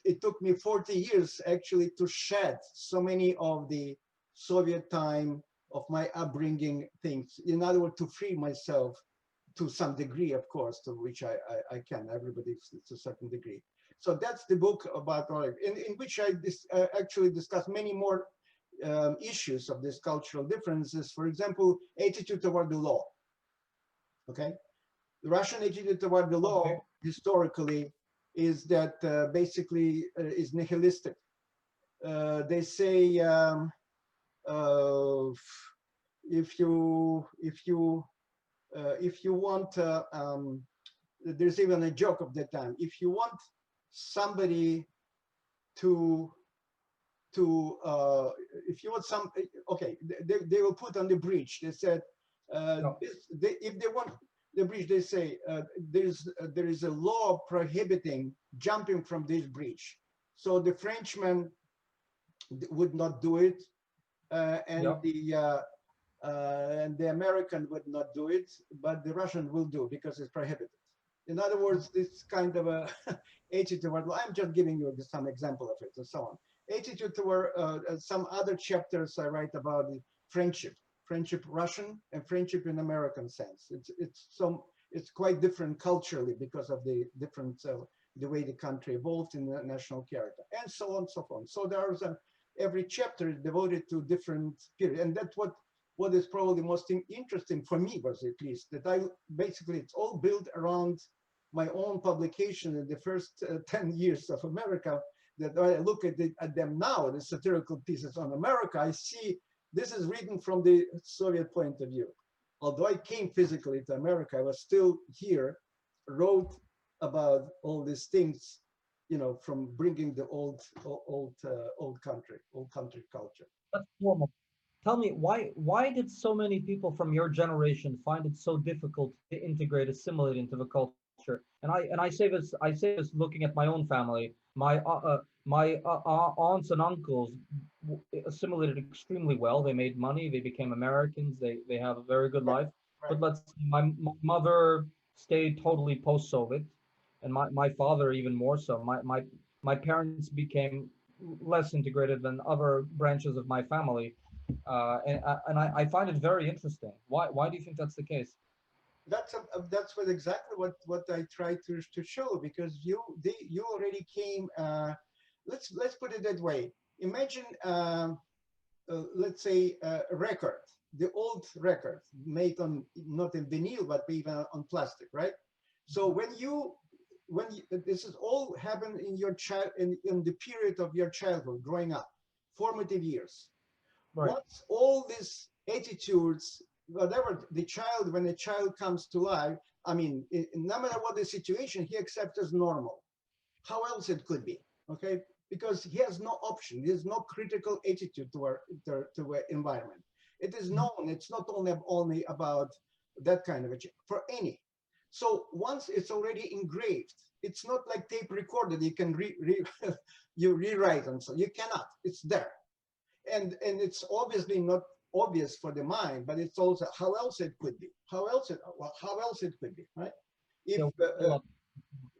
it took me 40 years actually to shed so many of the Soviet time of my upbringing things. In other words, to free myself to some degree, of course, to which I can, everybody to a certain degree. So that's the book about, in which I actually discuss many more issues of these cultural differences. For example, attitude toward the law, okay? The Russian attitude toward the law, Okay. historically, is that basically is nihilistic. They say if you want, there's even a joke of that time. If you want somebody to if you want some, okay, they will put on the bridge. They said No. if they want the bridge, they say there is a law prohibiting jumping from this bridge. So the Frenchman would not do it, and the American would not do it, but the Russian will do because it's prohibited. In other words, this kind of a attitude toward, I'm just giving you some example of it and so on. Attitude toward some other chapters I write about the friendship Russian and friendship in American sense. It's quite different culturally because of the different, the way the country evolved in the national character and so on and so on. So there's every chapter is devoted to different period. And that's what is probably most interesting for me, was at least, that basically it's all built around my own publication in the first 10 years of America, that I look at them now, the satirical pieces on America, I see this is written from the Soviet point of view. Although I came physically to America, I was still here, wrote about all these things, you know, from bringing the old country culture. That's normal. Tell me, why did so many people from your generation find it so difficult to integrate, assimilate into the culture? And I say this looking at my own family. My aunts and uncles assimilated extremely well. They made money. They became Americans. They have a very good Right, life. right. But my mother stayed totally post-Soviet, and my father even more so. My parents became less integrated than other branches of my family, and I find it very interesting. Why do you think that's the case? That's exactly what I try to show, because you already came. Let's put it that way. Imagine let's say a record, the old record made on not in vinyl but even on plastic, right? So this is all happened in your child in the period of your childhood, growing up, formative years. Right. Once all these attitudes, whatever the child, when a child comes to life, I mean, no matter what the situation, he accepts as normal. How else it could be, okay? Because he has no option. There's no critical attitude to our environment. It is Mhm. known. It's not only about that kind of a for any. So once it's already engraved, it's not like tape recorded. You can you rewrite and so you cannot. It's there, and it's obviously not obvious for the mind, but it's also how else it could be. How else it could be, right? If Yeah, a lot.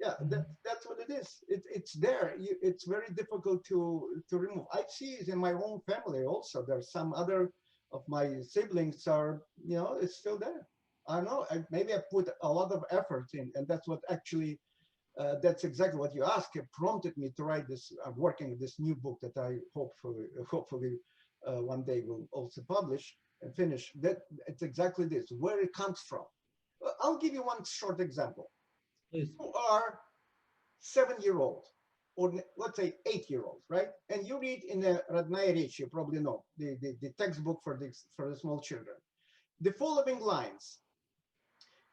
yeah, Mhm. that's what it is. It's there. It's very difficult to remove. I see it in my own family also. There's some other of my siblings are, you know, it's still there. I don't know. Maybe I put a lot of effort in, and that's what actually that's exactly what you asked. It prompted me to write this. I'm working on this new book that I hopefully one day will also publish and finish. That it's exactly this, where it comes from. I'll give you one short example. Please. You are 7-year-old, or let's say 8-year-old, right? And you read in the Родная речь, you probably know, the textbook for the small children. The following lines.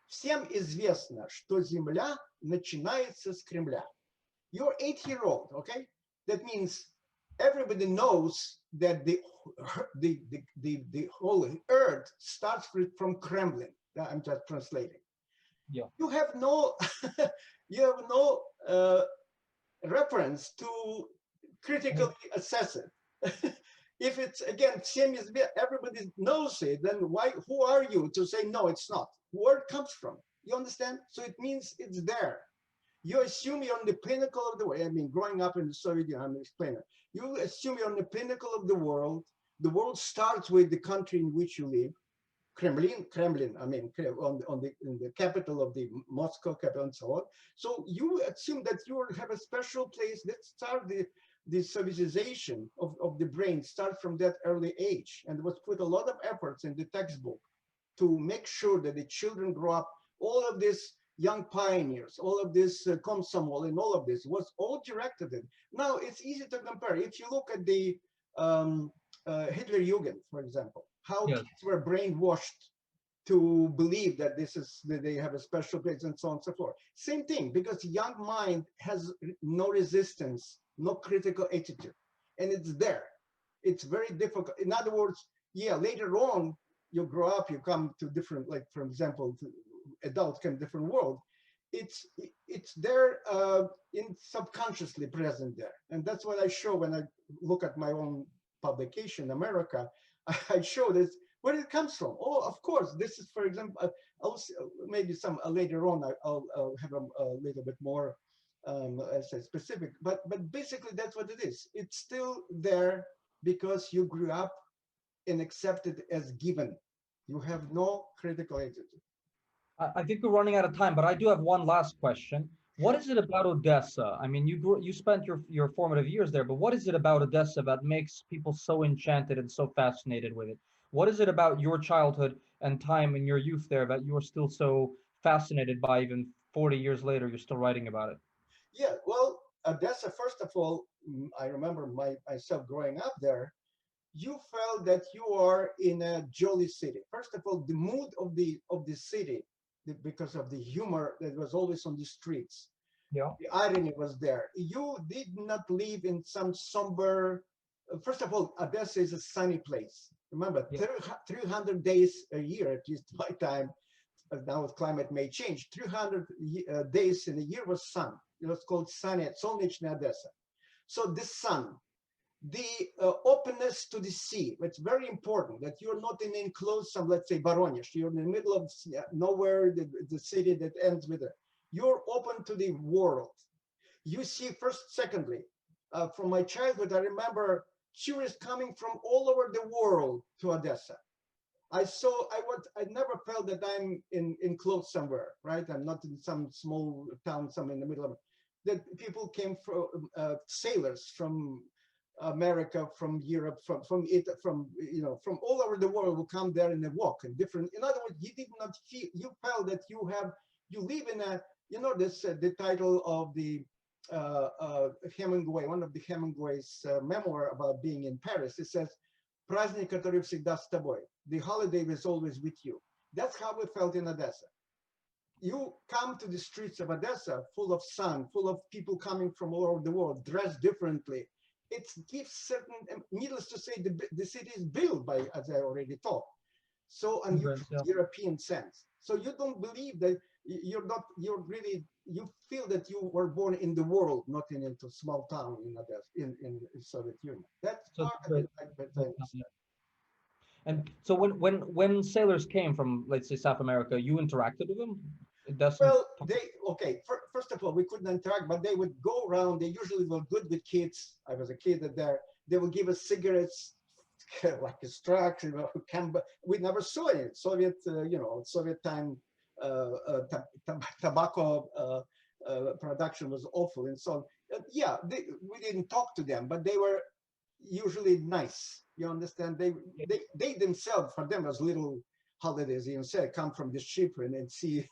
Всем известно, что земля начинается с Кремля. You're 8-year-old, okay? That means everybody knows that the whole earth starts from Kremlin. I'm just translating. Yeah. You have no reference to critically assess it. If it's again everybody knows it, then who are you to say no, it's not? Where it comes from? You understand? So it means it's there. You assume you're on the pinnacle of the way. I mean, growing up in the Soviet Union, I'm explaining. You assume you're on the pinnacle of the world. The world starts with the country in which you live. Kremlin, I mean, in the capital of the Moscow capital and so on. So you assume that you have a special place that start the Sovietization of the brain starts from that early age, and was put a lot of efforts in the textbook to make sure that the children grow up. All of this young pioneers, all of this Komsomol, and all of this was all directed at. Now it's easy to compare. If you look at the Hitler Jugend, for example, how Yes. kids were brainwashed to believe that that they have a special place and so on and so forth. Same thing, because young mind has no resistance, no critical attitude, and it's there. It's very difficult. In other words, yeah, later on, you grow up, you come to different, like for example, adults come different world. It's there in subconsciously present there, and that's what I show when I look at my own publication, America. I show this where it comes from. Oh, of course, this is, for example, maybe some later on I'll have a little bit more specific, but basically that's what it is. It's still there because you grew up and accepted as given. You have no critical attitude. I think we're running out of time, but I do have one last question. What is it about Odessa? I mean, you spent your formative years there, but what is it about Odessa that makes people so enchanted and so fascinated with it? What is it about your childhood and time in your youth there that you are still so fascinated by, even 40 years later, you're still writing about it? Yeah, well, Odessa, first of all, I remember myself growing up there. You felt that you are in a jolly city. First of all, the mood of the city, because of the humor that was always on the streets. Yeah. The irony was there. You did not live in some somber. First of all, Odessa is a sunny place. Remember, Yeah. 300 days a year, at least my time. Now climate may change. 300 days in a year was sun. It was called sunny, Solnechny Odessa. So the sun, the openness to the sea. It's very important that you're not in enclosed, some, let's say Voronezh. You're in the middle of nowhere, the city that ends with it. You're open to the world. You see, secondly, from my childhood, I remember tourists coming from all over the world to Odessa. I never felt that I'm enclosed somewhere, right? I'm not in some small town, some in the middle of it. That people came from sailors from America, from Europe, from all over the world will come there and they walk in different. In other words, you did not feel. You felt that you live in a. This the title of the Hemingway, one of the Hemingway's memoir about being in Paris. It says, "Праздник, который всегда с тобой." The holiday is always with you. That's how we felt in Odessa. You come to the streets of Odessa, full of sun, full of people coming from all over the world, dressed differently. It gives certain, needless to say, the city is built by, as I already told, so unusual European sense. So you don't believe that you feel that you were born in the world, not in a small town in Odessa, in Soviet Union. That's part of it. And so when sailors came from, let's say, South America, you interacted with them? Well, first of all, we couldn't interact, but they would go around. They usually were good with kids. I was a kid there. They would give us cigarettes, like extraction, we never saw it. Soviet time tobacco production was awful and so on. Yeah, we didn't talk to them, but they were usually nice. You understand? They themselves, for them, was little holidays. You said, come from the ship and then see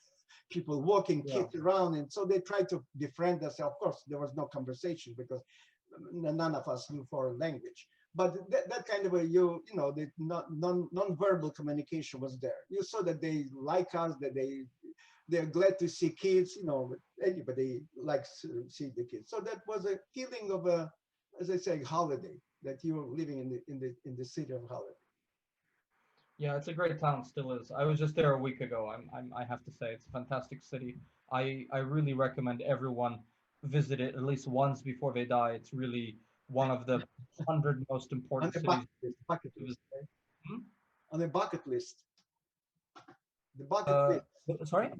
people walking, kids around, and so they tried to befriend us. Of course, there was no conversation because none of us knew foreign language. But that kind of a the non-verbal communication was there. You saw that they like us, that they're glad to see kids. Anybody likes to see the kids. So that was a feeling of a, as I say, holiday, that you were living in the city of holiday. Yeah, it's a great town, still is. I was just there a week ago. I have to say, it's a fantastic city. I really recommend everyone visit it at least once before they die. It's really one of the 100 most important cities. Bucket list, right? Hmm? On the bucket list. The bucket list. Sorry?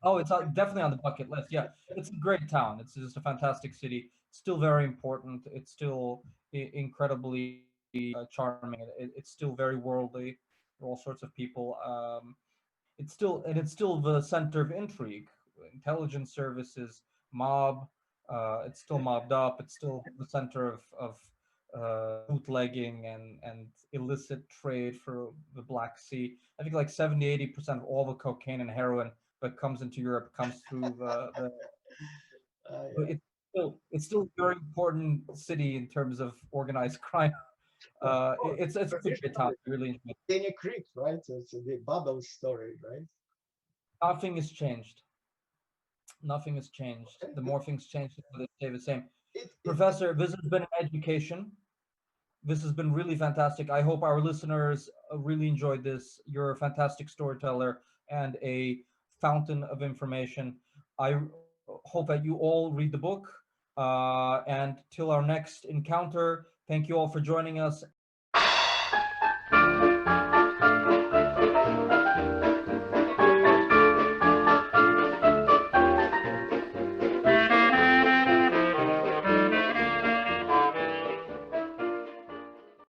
Oh, it's definitely on the bucket list. Yeah, it's a great town. It's just a fantastic city. It's still very important. It's still incredibly charming. It's still very worldly for all sorts of people. It's still the center of intrigue, intelligence services, mob. It's still mobbed up. It's still the center of bootlegging and illicit trade for the Black Sea. I think like 70-80% of all the cocaine and heroin that comes into Europe comes through the Yeah. it's still a very important city in terms of organized crime. It's a great town. I really enjoy it. Kenny Creek, right? It's the bubble story, right? Nothing has changed. Nothing has changed. The more things change, the more they stay the same. Professor, this has been an education. This has been really fantastic. I hope our listeners really enjoyed this. You're a fantastic storyteller and a fountain of information. I hope that you all read the book. And till our next encounter, thank you all for joining us.